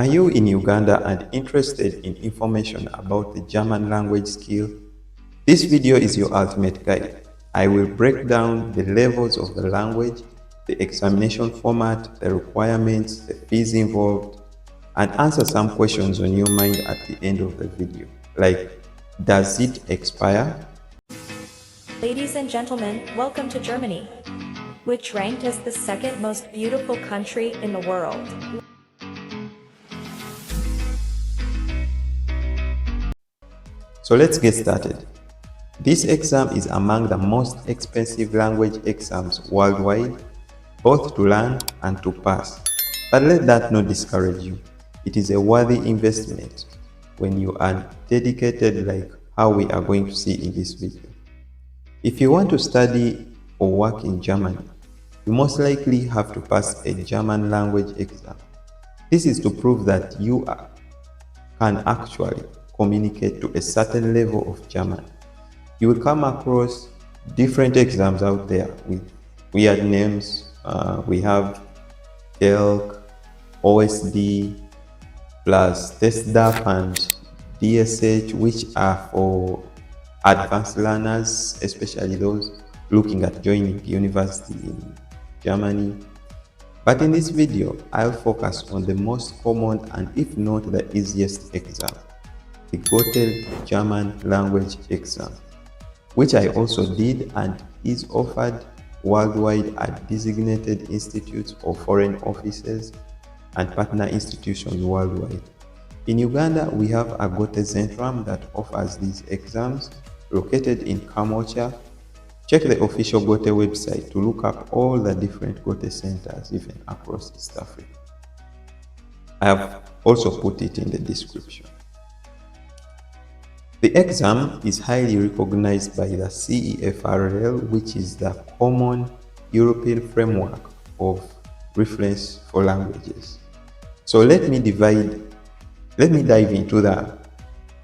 Are you in Uganda and interested in information about the German language skill? This video is your ultimate guide. I will break down the levels of the language, the examination format, the requirements, the fees involved, and answer some questions on your mind at the end of the video. Like, does it expire? Ladies and gentlemen, welcome to Germany, which ranked as the second most beautiful country in the world. So let's get started. This exam is among the most expensive language exams worldwide, both to learn and to pass. But let that not discourage you. It is a worthy investment when you are dedicated like how we are going to see in this video. If you want to study or work in Germany, you most likely have to pass a German language exam. This is to prove that you can actually communicate to a certain level of German. You will come across different exams out there with weird names. We have TELC, OSD, plus TestDAF and DSH, which are for advanced learners, especially those looking at joining university in Germany. But in this video, I'll focus on the most common and if not the easiest exam, the Goethe German language exam, which I also did and is offered worldwide at designated institutes or foreign offices and partner institutions worldwide. In Uganda, we have a Goethe Centrum that offers these exams, located in Kamocha. Check the official Goethe website to look up all the different Goethe centers, even across East Africa. I have also put it in the description. The exam is highly recognized by the CEFRL, which is the Common European Framework of Reference for Languages. So let me dive into the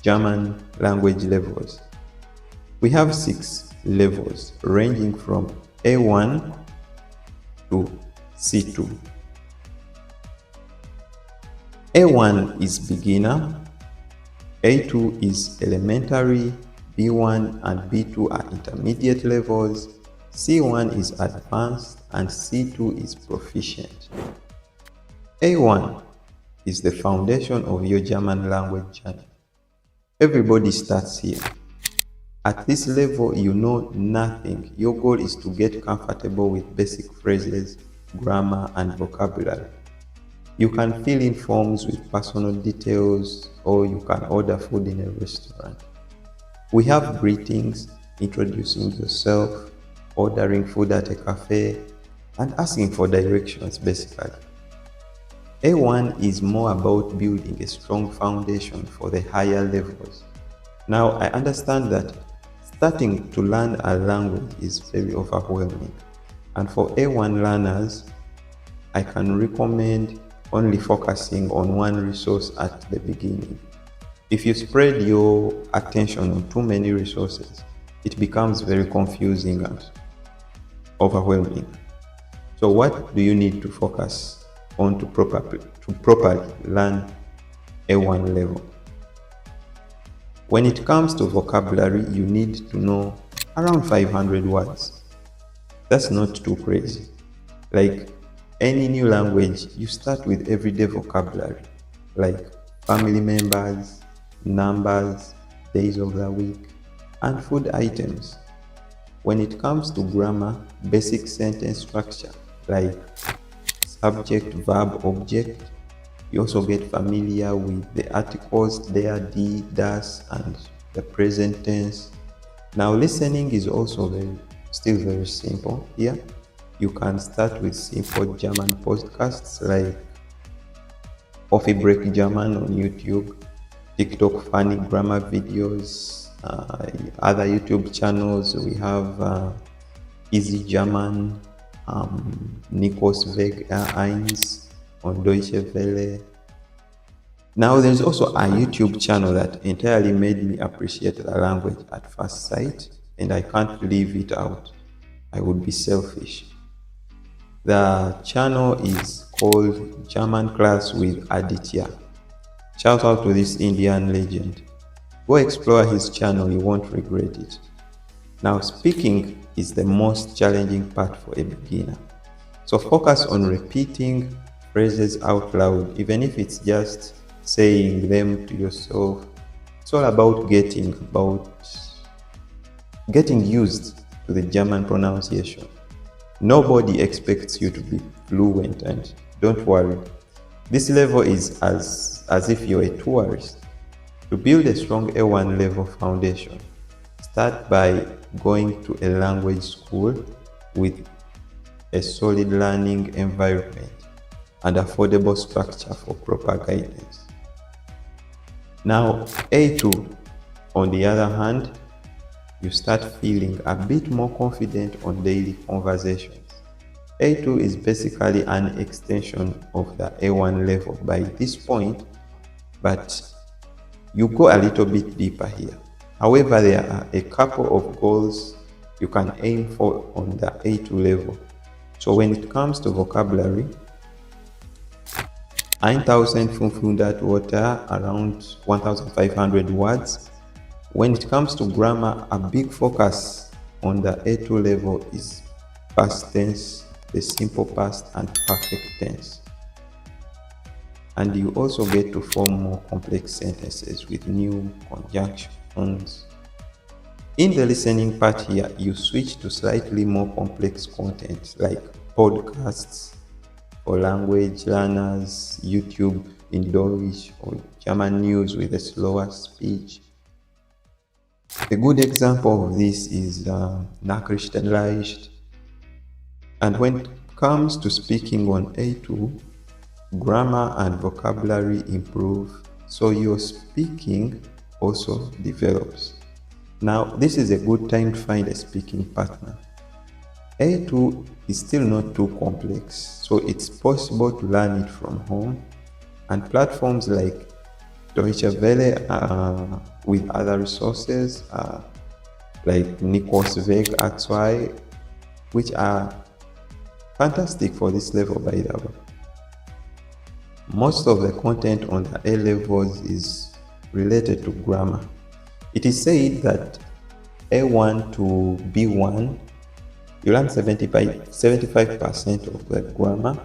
German language levels. We have 6 levels ranging from A1 to C2. A1 is beginner, A2 is elementary, B1 and B2 are intermediate levels, C1 is advanced, and C2 is proficient. A1 is the foundation of your German language journey. Everybody starts here. At this level, you know nothing. Your goal is to get comfortable with basic phrases, grammar, and vocabulary. You can fill in forms with personal details, or you can order food in a restaurant. We have greetings, introducing yourself, ordering food at a cafe, and asking for directions, basically. A1 is more about building a strong foundation for the higher levels. Now, I understand that starting to learn a language is very overwhelming, and for A1 learners, I can recommend only focusing on one resource at the beginning. If you spread your attention on too many resources, it becomes very confusing and overwhelming. So what do you need to focus on to properly learn A1 level? When it comes to vocabulary, you need to know around 500 words. That's not too crazy. Like any new language, you start with everyday vocabulary, like family members, numbers, days of the week, and food items. When it comes to grammar, basic sentence structure, like subject, verb, object. You also get familiar with the articles there, die, das, and the present tense. Now, listening is also still very simple here. You can start with simple German podcasts like Coffee Break German on YouTube, TikTok funny grammar videos, other YouTube channels. We have Easy German, Nikos Weg 1 on Deutsche Welle. Now, there's also a YouTube channel that entirely made me appreciate the language at first sight, and I can't leave it out. I would be selfish. The channel is called German Class with Aditya. Shout out to this Indian legend. Go explore his channel, you won't regret it. Now, speaking is the most challenging part for a beginner. So focus on repeating phrases out loud, even if it's just saying them to yourself. It's all about getting used to the German pronunciation. Nobody expects you to be fluent, and don't worry. This level is as if you're a tourist. To build a strong A1 level foundation, start by going to a language school with a solid learning environment and affordable structure for proper guidance. Now, A2, on the other hand, you start feeling a bit more confident on daily conversations. A2 is basically an extension of the A1 level by this point, but you go a little bit deeper here. However, there are a couple of goals you can aim for on the A2 level. So when it comes to vocabulary, 1500 Wörter, around 1500 words. When it comes to grammar, a big focus on the A2 level is past tense, the simple past, and perfect tense. And you also get to form more complex sentences with new conjunctions. In the listening part here, you switch to slightly more complex content like podcasts for language learners, YouTube in Deutsch, or German news with a slower speech. A good example of this is Nachrichtenleicht. And when it comes to speaking on A2, grammar and vocabulary improve, so your speaking also develops. Now, this is a good time to find a speaking partner. A2 is still not too complex, so it's possible to learn it from home, and platforms like Deutsche Welle with other resources like Nikos Weg Atzwai, which are fantastic for this level, by the way. Most of the content on the A levels is related to grammar. It is said that A1 to B1, you learn 75% of the grammar,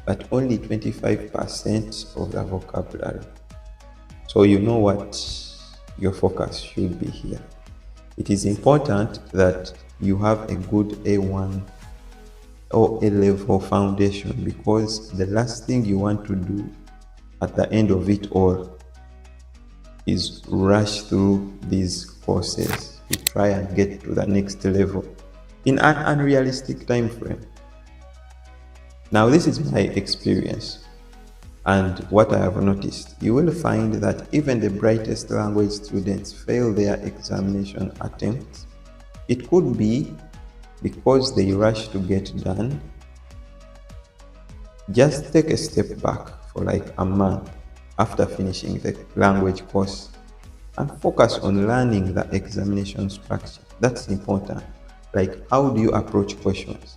but only 25% of the vocabulary. So you know what your focus should be here. It is important that you have a good A1 or A-level foundation, because the last thing you want to do at the end of it all is rush through these courses to try and get to the next level in an unrealistic time frame. Now, this is my experience and what I have noticed. You will find that even the brightest language students fail their examination attempts. It could be because they rush to get done. Just take a step back for like a month after finishing the language course and focus on learning the examination structure. That's important. Like, how do you approach questions?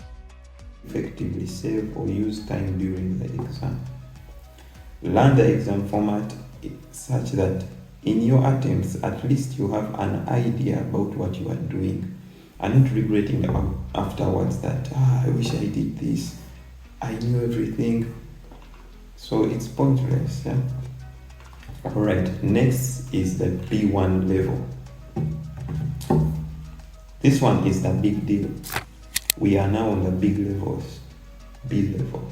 Effectively save or use time during the exam. Learn the exam format such that in your attempts, at least you have an idea about what you are doing, and not regretting afterwards that I wish I did this, I knew everything. So it's pointless. Yeah? Alright, next is the B1 level. This one is the big deal. We are now on the big levels, B level.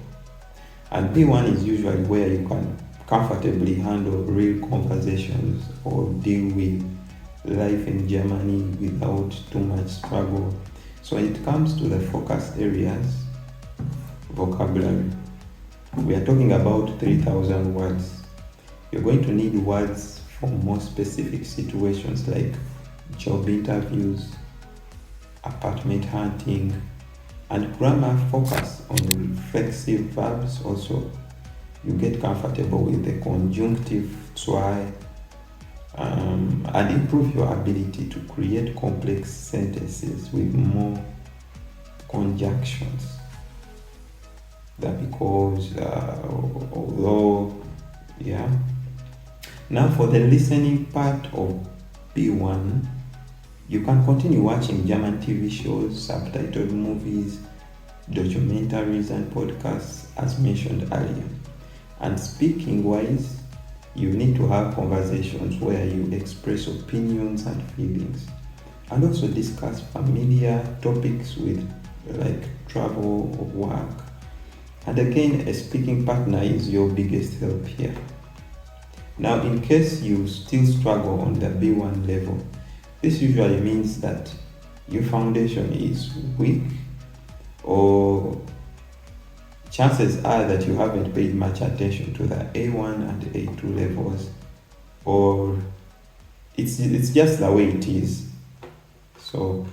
And B1 is usually where you can comfortably handle real conversations or deal with life in Germany without too much struggle. So when it comes to the focus areas, vocabulary, we are talking about 3,000 words. You're going to need words for more specific situations like job interviews, apartment hunting, and grammar focus on reflexive verbs. Also, you get comfortable with the conjunctive zwei, and improve your ability to create complex sentences with more conjunctions. That because, although, yeah. Now for the listening part of B1, you can continue watching German TV shows, subtitled movies, documentaries and podcasts as mentioned earlier. And speaking wise, you need to have conversations where you express opinions and feelings, and also discuss familiar topics with like travel or work. And again, a speaking partner is your biggest help here. Now, in case you still struggle on the B1 level, this usually means that your foundation is weak, or chances are that you haven't paid much attention to the A1 and A2 levels, or it's just the way it is. So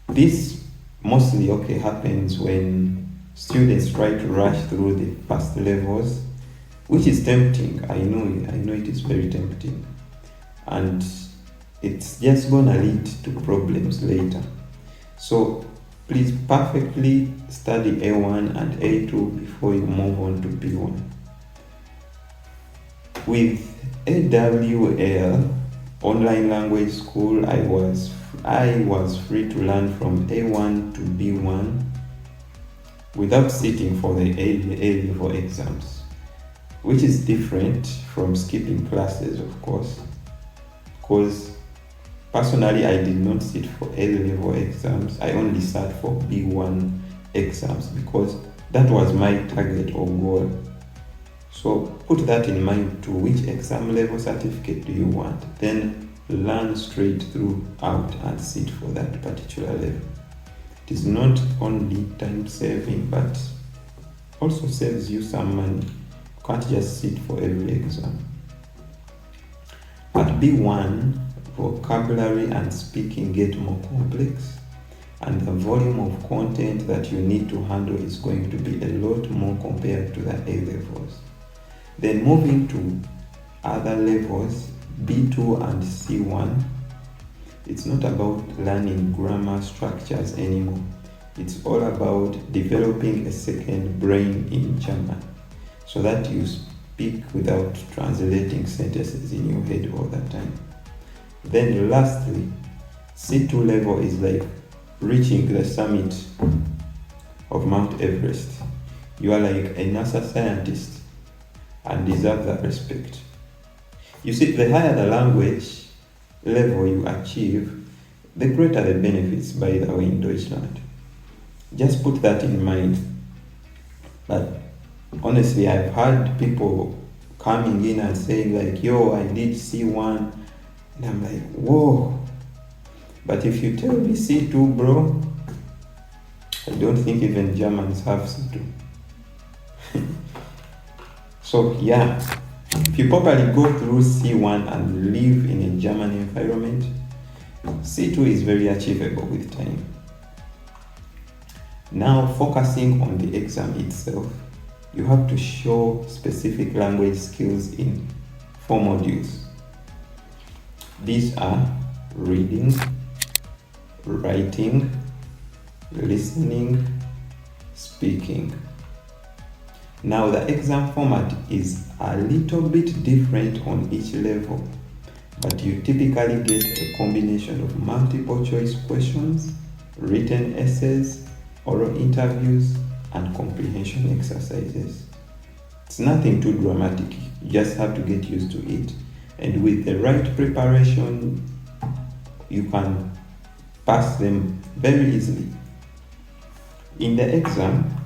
this mostly happens when students try to rush through the first levels, which is tempting. I know it is very tempting, and it's just gonna lead to problems later. So please perfectly study A1 and A2 before you move on to B1. With AWL online language school, I was free to learn from A1 to B1 without sitting for the A level exams, which is different from skipping classes, of course, because personally I did not sit for A level exams. I only sat for B1 exams because that was my target or goal. So put that in mind too. Which exam level certificate do you want? Then learn straight throughout and sit for that particular level. It is not only time saving, but also saves you some money. You can't just sit for every exam. At B1, vocabulary and speaking get more complex, and the volume of content that you need to handle is going to be a lot more compared to the A levels. Then moving to other levels, B2 and C1, it's not about learning grammar structures anymore. It's all about developing a second brain in German, so that you speak without translating sentences in your head all the time. Then lastly, C2 level is like reaching the summit of Mount Everest. You are like a NASA scientist and deserve that respect. You see, the higher the language level you achieve, the greater the benefits, by the way, in Deutschland. Just put that in mind. But honestly, I've had people coming in and saying like, yo, I did C1, and I'm like, whoa. But if you tell me C2, bro, I don't think even Germans have C2. So yeah, if you properly go through C1 and live in a German environment, C2 is very achievable with time. Now, focusing on the exam itself, you have to show specific language skills in 4 modules. These are reading, writing, listening, speaking. Now, the exam format is a little bit different on each level, but you typically get a combination of multiple choice questions, written essays, oral interviews, and comprehension exercises. It's nothing too dramatic. You just have to get used to it, and with the right preparation, you can pass them very easily. In the exam,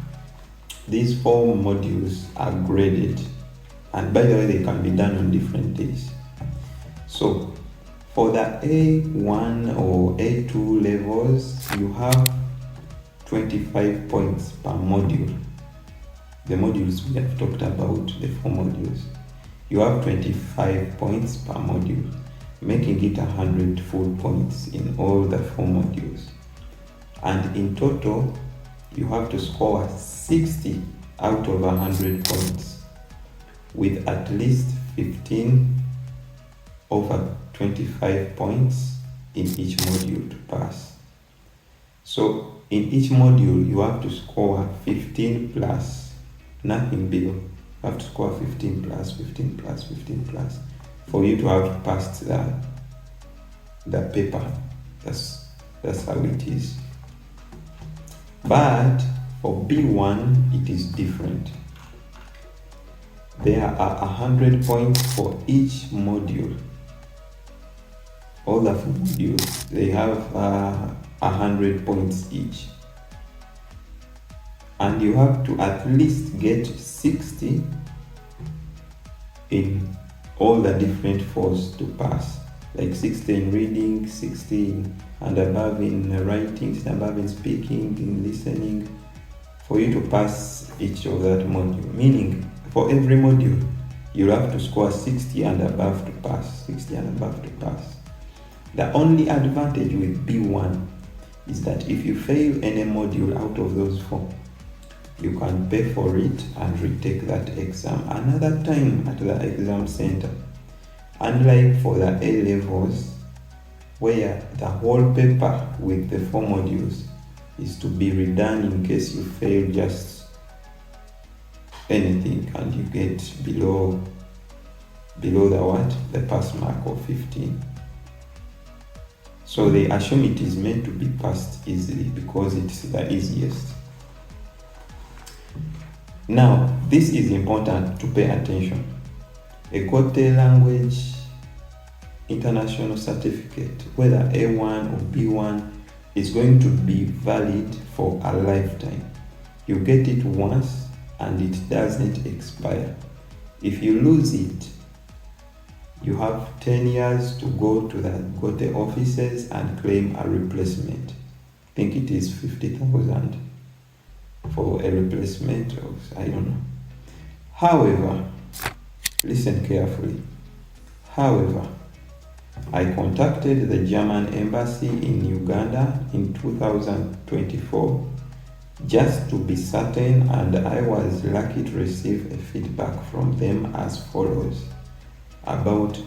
these 4 modules are graded, and by the way, they can be done on different days. So for the A1 or A2 levels, you have 25 points per module. The modules we have talked about, the 4 modules, you have 25 points per module, making it 100 full points in all the 4 modules. And in total, you have to score 60 out of 100 points, with at least 15 over 25 points in each module to pass. So in each module, you have to score 15 plus, nothing below. You have to score 15 plus, 15 plus, 15 plus for you to have passed the paper. That's how it is. But for B1, it is different. There are 100 points for each module. All the modules, they have 100 points each. And you have to at least get 60 in all the different fours to pass. Like 60 in reading, 60 and above in writing, 60 above in speaking, in listening, for you to pass each of that module. Meaning, for every module, you have to score 60 and above to pass, 60 and above to pass. The only advantage with B1 is that if you fail any module out of those 4, you can pay for it and retake that exam another time at the exam center. Unlike for the A levels, where the whole paper with the 4 modules is to be redone in case you fail just anything and you get below the pass mark of 15. So they assume it is meant to be passed easily because it's the easiest. Now, this is important to pay attention. A Goethe language international certificate, whether A1 or B1, is going to be valid for a lifetime. You get it once and it doesn't expire. If you lose it, you have 10 years to go to the Goethe offices and claim a replacement. I think it is 50,000 for a replacement of, I don't know. However, listen carefully. However, I contacted the German embassy in Uganda in 2024 just to be certain, and I was lucky to receive a feedback from them as follows about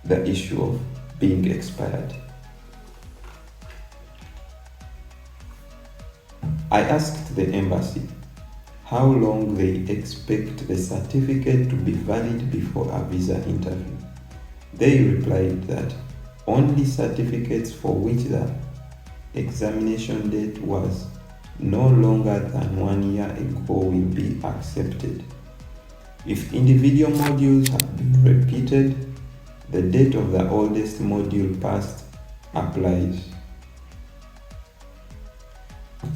the issue of being expired. I asked the embassy how long they expect the certificate to be valid before a visa interview. They replied that only certificates for which the examination date was no longer than 1 year ago will be accepted. If individual modules have been repeated, the date of the oldest module passed applies.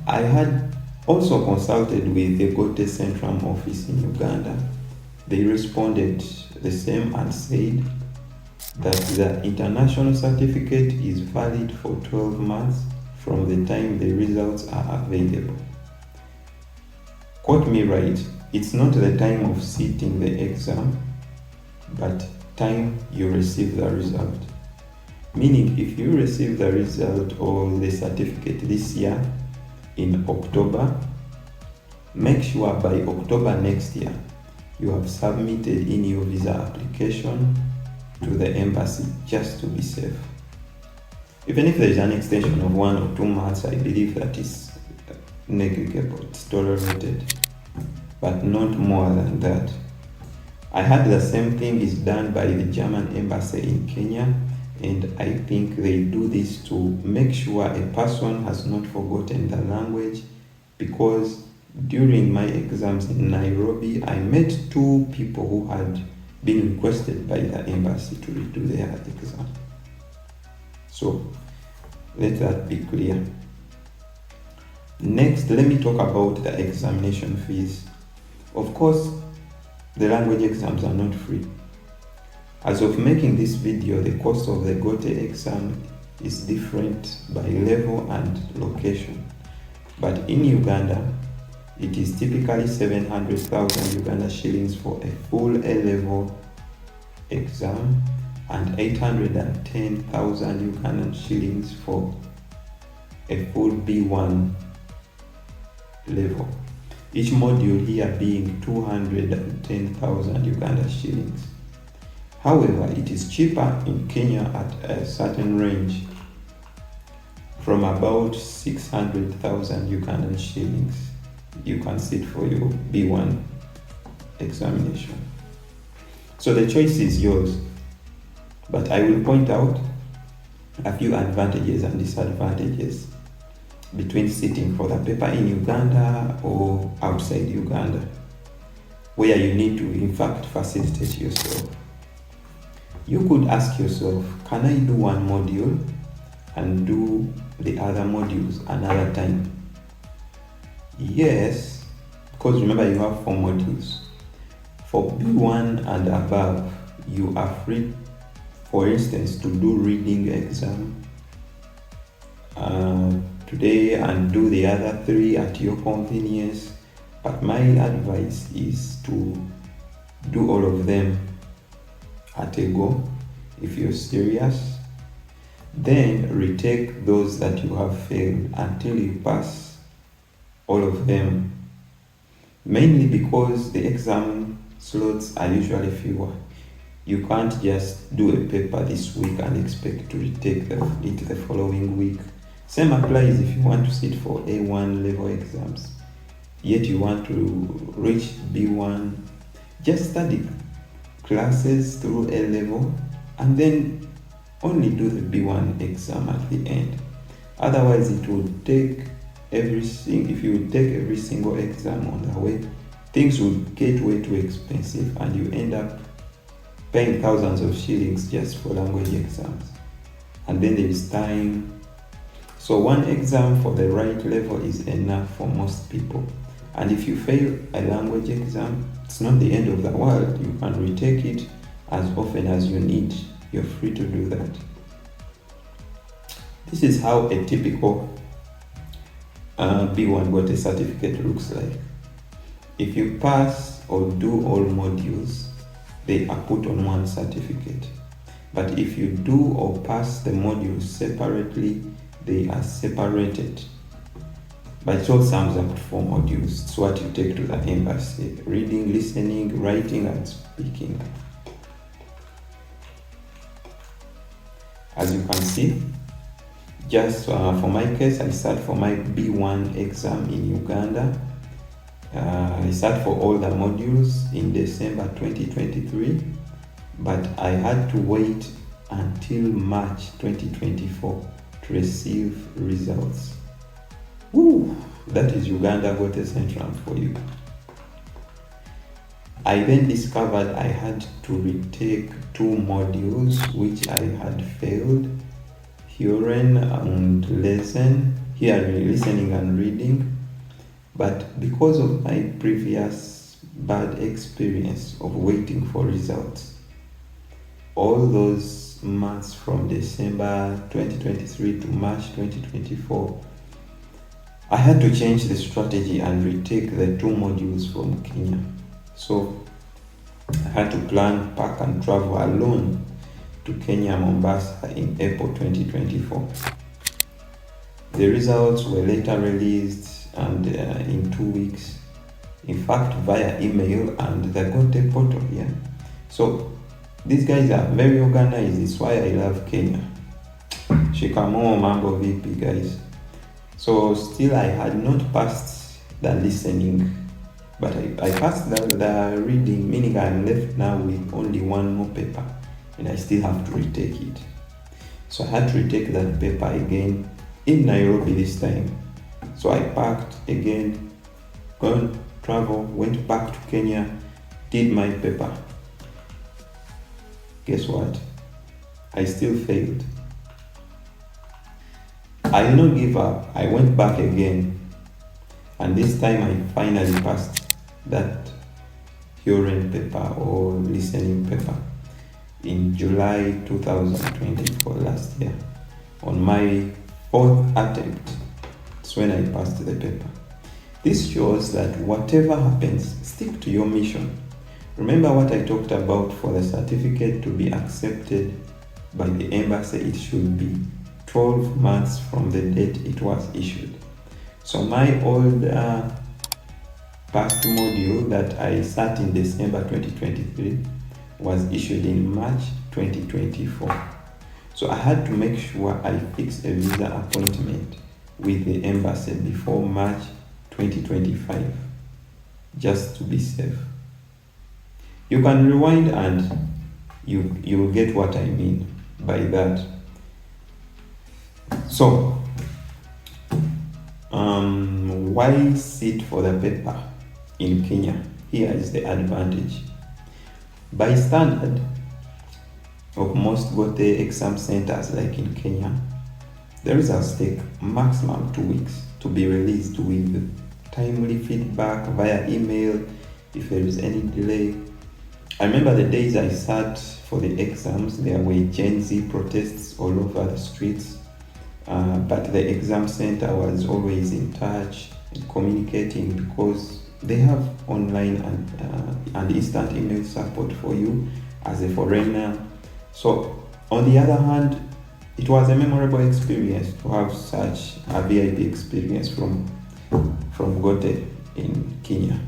I had also consulted with the Goethe Central Office in Uganda. They responded the same and said that the international certificate is valid for 12 months from the time the results are available. Quote me right, it's not the time of sitting the exam, but time you receive the result. Meaning, if you receive the result or the certificate this year in October, make sure by October next year you have submitted in your visa application to the embassy just to be safe. Even if there is an extension of 1 or 2 months, I believe that is negligible, it's tolerated, but not more than that. I heard the same thing is done by the German embassy in Kenya, and I think they do this to make sure a person has not forgotten the language, because during my exams in Nairobi, I met 2 people who had been requested by the embassy to redo their exam. So let that be clear. Next, let me talk about the examination fees. Of course, the language exams are not free. As of making this video, the cost of the Goethe exam is different by level and location. But in Uganda, it is typically 700,000 Uganda shillings for a full A-level exam and 810,000 Ugandan shillings for a full B1 level. Each module here being 210,000 Uganda shillings. However, it is cheaper in Kenya at a certain range from about 600,000 Ugandan shillings. You can sit for your B1 examination. So the choice is yours, but I will point out a few advantages and disadvantages between sitting for the paper in Uganda or outside Uganda, where you need to in fact facilitate yourself. You could ask yourself, can I do one module and do the other modules another time? Yes, because remember you have 4 modules. For B1 and above, you are free, for instance, to do reading exam today and do the other 3 at your convenience. But my advice is to do all of them at a go if you're serious. Then retake those that you have failed until you pass all of them, mainly because the exam slots are usually fewer. You can't just do a paper this week and expect to retake it the following week. Same applies if you want to sit for A1 level exams, yet you want to reach B1. Just study classes through A level and then only do the B1 exam at the end. Otherwise, it would take if you would take every single exam on the way, things would get way too expensive and you end up paying thousands of shillings just for language exams. And then there is time. So one exam for the right level is enough for most people. And if you fail a language exam, it's not the end of the world. You can retake it as often as you need. You're free to do that. This is how a typical B1 Goethe certificate looks like. If you pass or do all modules, they are put on one certificate. But if you do or pass the modules separately, they are separated. But it all sums up to 4 modules. It's what you take to the embassy: reading, listening, writing, and speaking. As you can see, just for my case, I sat for my B1 exam in Uganda. I sat for all the modules in December 2023, but I had to wait until March 2024 to receive results. Woo! That is Uganda Goethe Central for you. I then discovered I had to retake 2 modules which I had failed: hearing and listening and reading. But because of my previous bad experience of waiting for results, all those months from December 2023 to March 2024, I had to change the strategy and retake the 2 modules from Kenya. So I had to plan, pack and travel alone to Kenya, Mombasa in April 2024. The results were later released and in 2 weeks, in fact via email and the Goethe portal here. So these guys are very organized. It's why I love Kenya. Shikamoo, mambo vipi guys. So still I had not passed the listening, but I passed the reading, meaning I'm left now with only 1 more paper and I still have to retake it. So I had to retake that paper again in Nairobi this time. So I packed again, gone, travel, went back to Kenya, did my paper. Guess what? I still failed. I did not give up. I went back again, and this time I finally passed that hearing paper or listening paper in July 2024, last year. On my 4th attempt, it's when I passed the paper. This shows that whatever happens, stick to your mission. Remember what I talked about: for the certificate to be accepted by the embassy, it should be 12 months from the date it was issued. So my old past module that I sat in December 2023 was issued in March 2024. So I had to make sure I fixed a visa appointment with the embassy before March 2025, just to be safe. You can rewind and you'll get what I mean by that. So, why sit for the paper in Kenya? Here is the advantage. By standard of most Goethe exam centers like in Kenya, the results take maximum 2 weeks to be released with timely feedback via email if there is any delay. I remember the days I sat for the exams, there were Gen Z protests all over the streets, but the exam center was always in touch and communicating because they have online and instant email support for you as a foreigner. So on the other hand, it was a memorable experience to have such a VIP experience from Goethe in Kenya.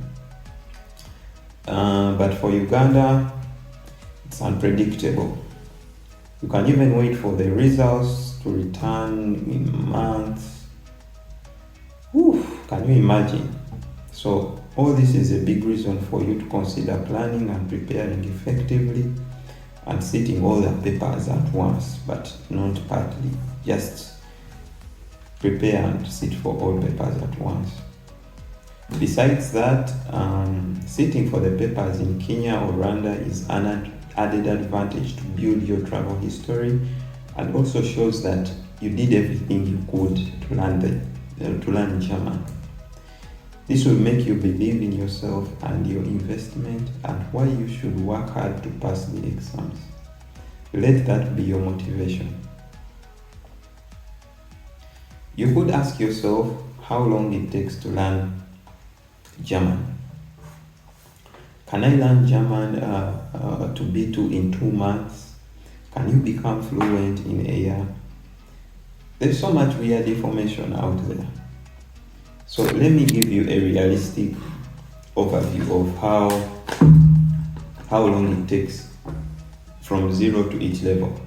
But for Uganda, it's unpredictable. You can even wait for the results to return in months. Can you imagine? So all this is a big reason for you to consider planning and preparing effectively and sitting all the papers at once, but not partly. Just prepare and sit for all papers at once. Besides that, sitting for the papers in Kenya or Rwanda is an added advantage to build your travel history, and also shows that you did everything you could to learn German. This will make you believe in yourself and your investment and why you should work hard to pass the exams. Let that be your motivation. You could ask yourself how long it takes to learn German. Can I learn German to B2 in 2 months? Can you become fluent in a year? There's so much weird information out there. So let me give you a realistic overview of how long it takes from 0 to each level.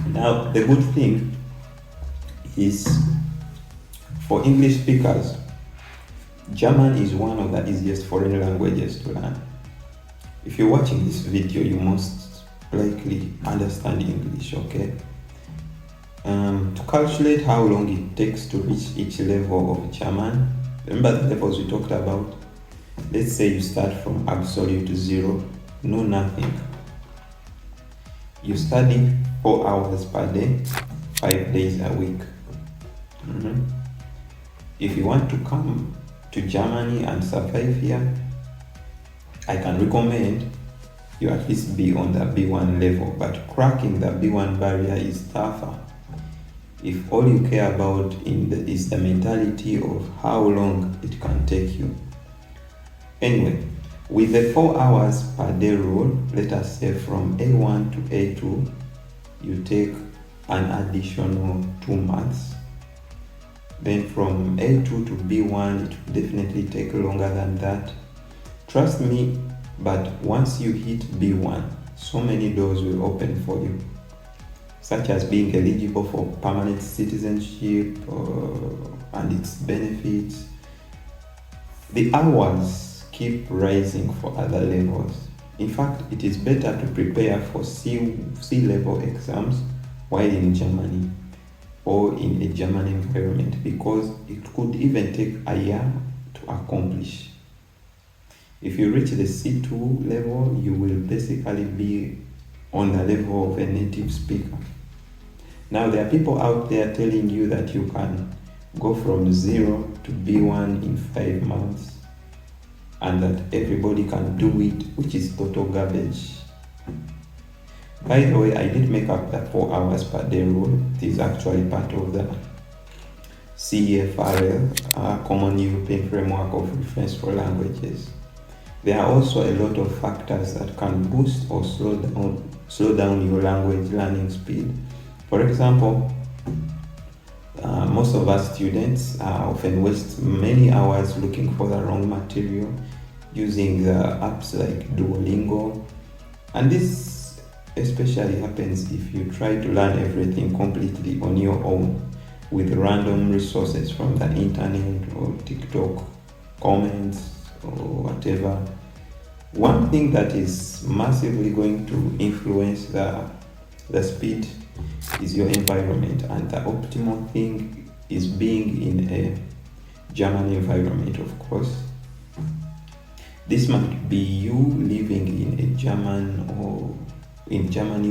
Now, the good thing is, for English speakers, German is one of the easiest foreign languages to learn. If you're watching this video, you most likely understand English, okay? To calculate how long it takes to reach each level of German, remember the levels we talked about? Let's say you start from absolute 0, know nothing. You study 4 hours per day, 5 days a week. If you want to come to Germany and survive here, I can recommend you at least be on the B1 level, but cracking the B1 barrier is tougher if all you care about is the mentality of how long it can take you. Anyway, with the 4 hours per day rule, let us say from A1 to A2, you take an additional 2 months. Then from A2 to B1, it will definitely take longer than that. Trust me, but once you hit B1, so many doors will open for you, such as being eligible for permanent citizenship and its benefits. The hours keep rising for other levels. In fact, it is better to prepare for C-level exams while in Germany or in a German environment, because it could even take a year to accomplish. If you reach the C2 level, you will basically be on the level of a native speaker. Now, there are people out there telling you that you can go from 0 to B1 in 5 months and that everybody can do it, which is total garbage. By the way, I did make up the 4 hours per day rule. It is actually part of the CEFRL, Common European Framework of Reference for Languages. There are also a lot of factors that can boost or slow down your language learning speed. For example, most of us students often waste many hours looking for the wrong material using the apps like Duolingo, and this especially happens if you try to learn everything completely on your own with random resources from the internet or TikTok comments or whatever. One thing that is massively going to influence the speed is your environment, and the optimal thing is being in a German environment, of course. This might be you living in Germany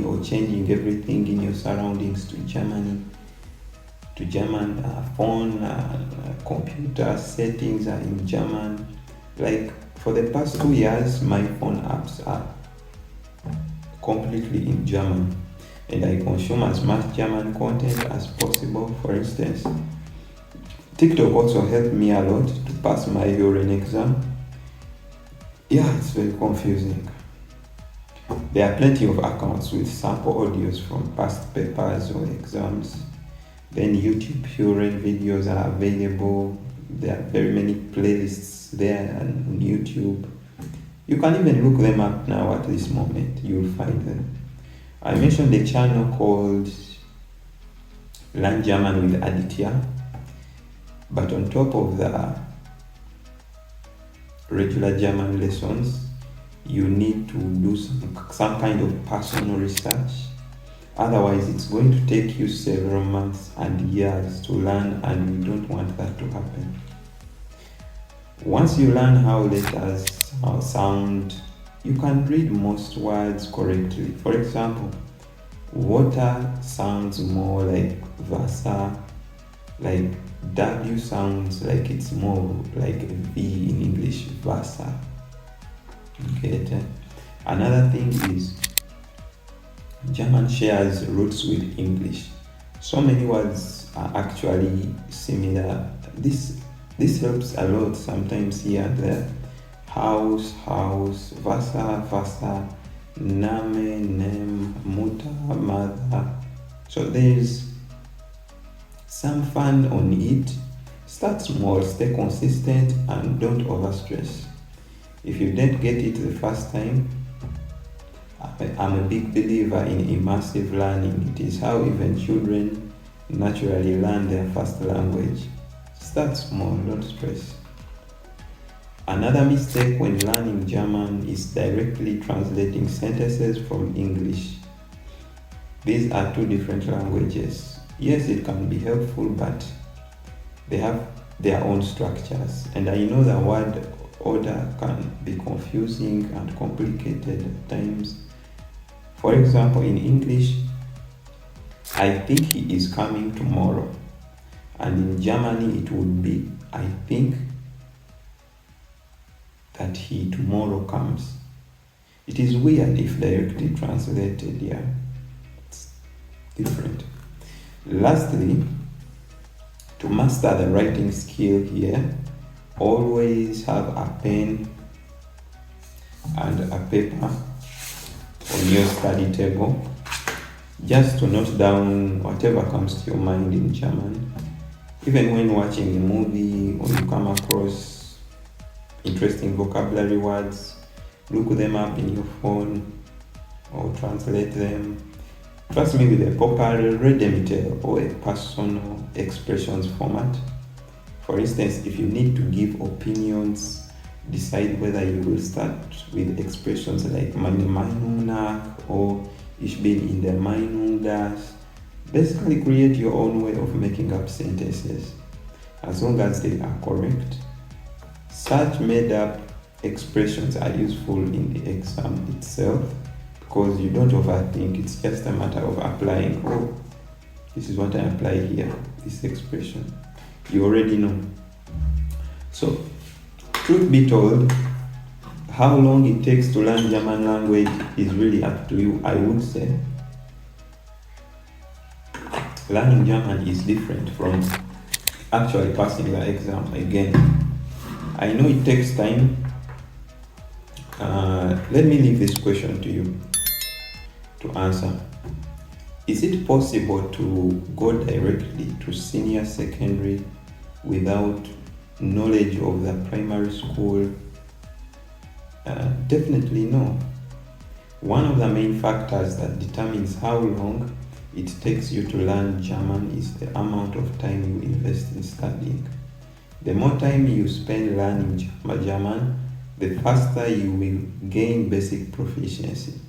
or changing everything in your surroundings to German phone, computer settings are in German. Like for the past 2 years, my phone apps are completely in German, and I consume as much German content as possible. For instance, TikTok also helped me a lot to pass my urine exam. Yeah, it's very confusing. There are plenty of accounts with sample audios from past papers or exams. Then YouTube urine videos are available. There are very many playlists there on YouTube. You can even look them up now at this moment. You'll find them. I mentioned a channel called Learn German with Aditya. But on top of the regular German lessons, you need to do some kind of personal research. Otherwise, it's going to take you several months and years to learn, and you don't want that to happen. Once you learn how letters sound, you can read most words correctly. For example, water sounds more like Wasser, like W sounds like it's more like a V in English, Wasser. Goethe. Another thing is German shares roots with English. So many words are actually similar. This helps a lot sometimes here and there. House, Wasser, Name, Mutter, mother. So there's some fun on it. Start small, stay consistent, and don't overstress. If you didn't get it the first time, I'm a big believer in immersive learning. It is how even children naturally learn their first language. Start small, don't stress. Another mistake when learning German is directly translating sentences from English. These are two different languages. Yes, it can be helpful, but they have their own structures. And I know the word order can be confusing and complicated at times. For example, in English, I think he is coming tomorrow. And in Germany, it would be, I think that he tomorrow comes. It is weird if directly translated, yeah. It's different. Lastly, to master the writing skill here, always have a pen and a paper on your study table, just to note down whatever comes to your mind in German. Even when watching a movie or you come across interesting vocabulary words, look them up in your phone or translate them. Trust me, with a proper redemitel or a personal expressions format. For instance, if you need to give opinions, decide whether you will start with expressions like meine Meinung nach or ich bin in der Meinung dass. Basically create your own way of making up sentences, as long as they are correct. Such made up expressions are useful in the exam itself because you don't overthink. It's just a matter of applying. Oh, this is what I apply here, this expression. You already know. So, truth be told, how long it takes to learn German language is really up to you. I would say learning German is different from actually passing the exam. Again, I know it takes time. Let me leave this question to you to answer. Is it possible to go directly to senior secondary without knowledge of the primary school? Definitely no. One of the main factors that determines how long it takes you to learn German is the amount of time you invest in studying. The more time you spend learning German, the faster you will gain basic proficiency.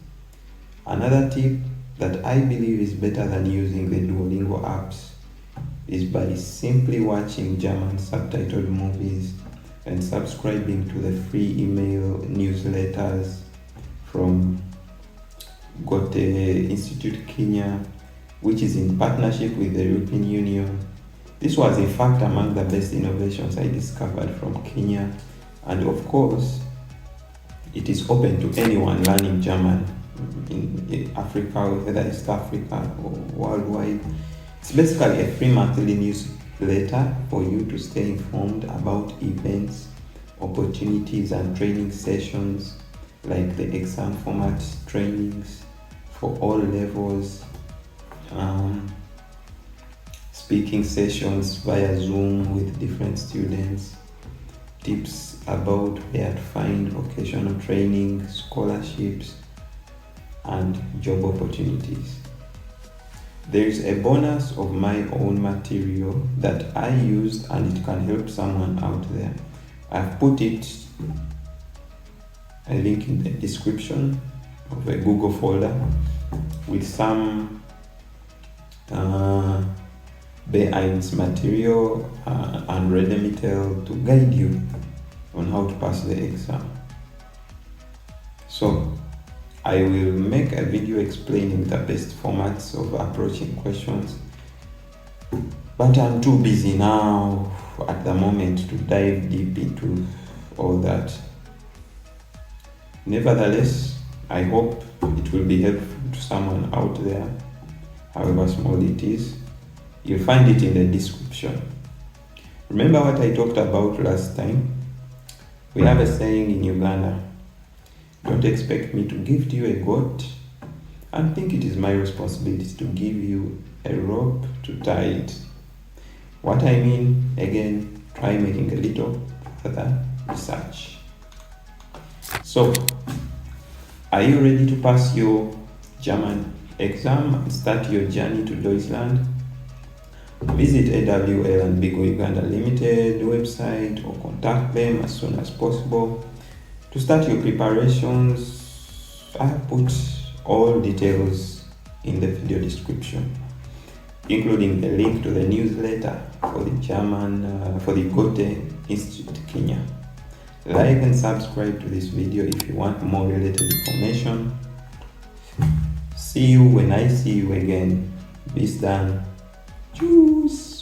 Another tip that I believe is better than using the Duolingo apps is by simply watching German subtitled movies and subscribing to the free email newsletters from Goethe Institute Kenya, which is in partnership with the European Union. This was in fact among the best innovations I discovered from Kenya, and of course it is open to anyone learning German in Africa, whether East Africa or worldwide. It's basically a free monthly newsletter for you to stay informed about events, opportunities and training sessions like the exam format trainings for all levels, speaking sessions via Zoom with different students, tips about where to find vocational training, scholarships, and job opportunities. There is a bonus of my own material that I used and it can help someone out there. I've put a link in the description of a Google folder with some B1 material and Redemitel to guide you on how to pass the exam. So I will make a video explaining the best formats of approaching questions, but I'm too busy now at the moment to dive deep into all that. Nevertheless, I hope it will be helpful to someone out there, however small it is. You'll find it in the description. Remember what I talked about last time? We have a saying in Uganda: don't expect me to give you a goat and think it is my responsibility to give you a rope to tie it. What I mean, again, try making a little further research. So, are you ready to pass your German exam and start your journey to Deutschland? Visit AWL and Bigo Uganda Limited website or contact them as soon as possible. To start your preparations, I have put all details in the video description, including the link to the newsletter for the Goethe Institute Kenya. Like and subscribe to this video if you want more related information. See you when I see you again. Bis dann. Tschüss.